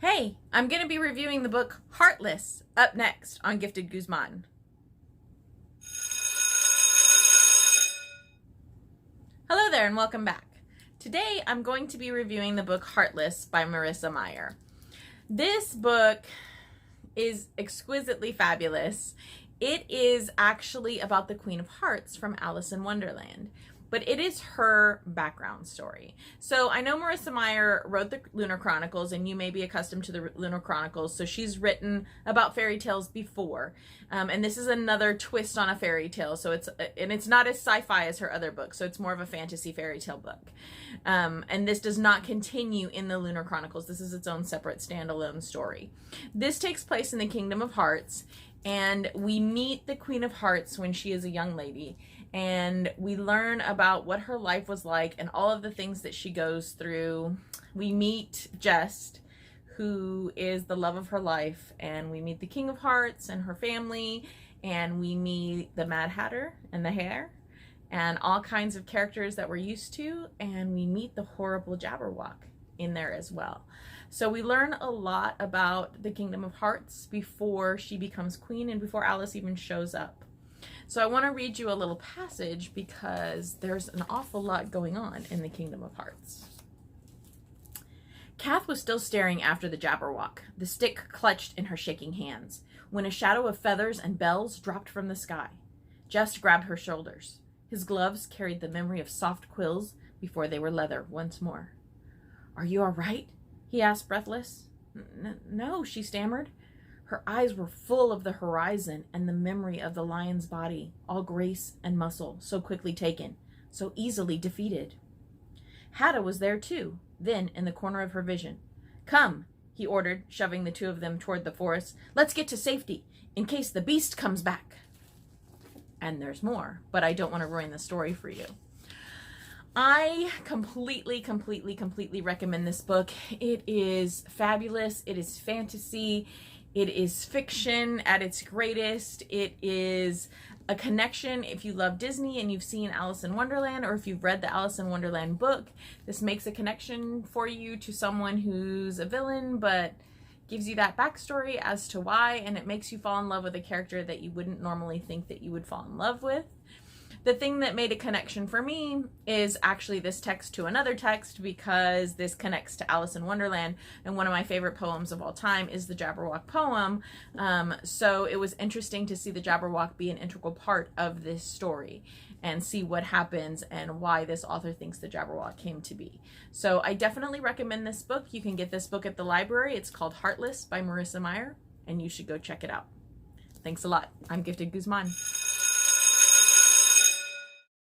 Hey, I'm going to be reviewing the book Heartless up next on Gifted Guzman. Hello there and welcome back. Today I'm going to be reviewing the book Heartless by Marissa Meyer. This book is exquisitely fabulous. It is actually about the Queen of Hearts from Alice in Wonderland, but it is her background story. So I know Marissa Meyer wrote the Lunar Chronicles, and you may be accustomed to the Lunar Chronicles, so she's written about fairy tales before. And this is another twist on a fairy tale, so it's not as sci-fi as her other book, so it's more of a fantasy fairy tale book. And this does not continue in the Lunar Chronicles. This is its own separate standalone story. This takes place in the Kingdom of Hearts, and we meet the Queen of Hearts when she is a young lady, and we learn about what her life was like and all of the things that she goes through. We meet Jest, who is the love of her life, and we meet the King of Hearts and her family, and we meet the Mad Hatter and the Hare and all kinds of characters that we're used to, and we meet the horrible Jabberwock in there as well. So we learn a lot about the Kingdom of Hearts before she becomes queen and before Alice even shows up. So I want to read you a little passage because there's an awful lot going on in the Kingdom of Hearts. Kath was still staring after the Jabberwock, the stick clutched in her shaking hands, when a shadow of feathers and bells dropped from the sky. Just grabbed her shoulders. His gloves carried the memory of soft quills before they were leather once more. "Are you all right?" he asked, breathless. No, she stammered. Her eyes were full of the horizon and the memory of the lion's body, all grace and muscle, so quickly taken, so easily defeated. Hadda was there too, then in the corner of her vision. "Come," he ordered, shoving the two of them toward the forest. "Let's get to safety, in case the beast comes back." And there's more, but I don't want to ruin the story for you. I completely recommend this book. It is fabulous. It is fantasy. It is fiction at its greatest. It is a connection. If you love Disney and you've seen Alice in Wonderland, or if you've read the Alice in Wonderland book, this makes a connection for you to someone who's a villain, but gives you that backstory as to why, and it makes you fall in love with a character that you wouldn't normally think that you would fall in love with. The thing that made a connection for me is actually this text to another text, because this connects to Alice in Wonderland, and one of my favorite poems of all time is the Jabberwock poem. So it was interesting to see the Jabberwock be an integral part of this story and see what happens and why this author thinks the Jabberwock came to be. So I definitely recommend this book. You can get this book at the library. It's called Heartless by Marissa Meyer, and you should go check it out. Thanks a lot. I'm Gifted Guzman.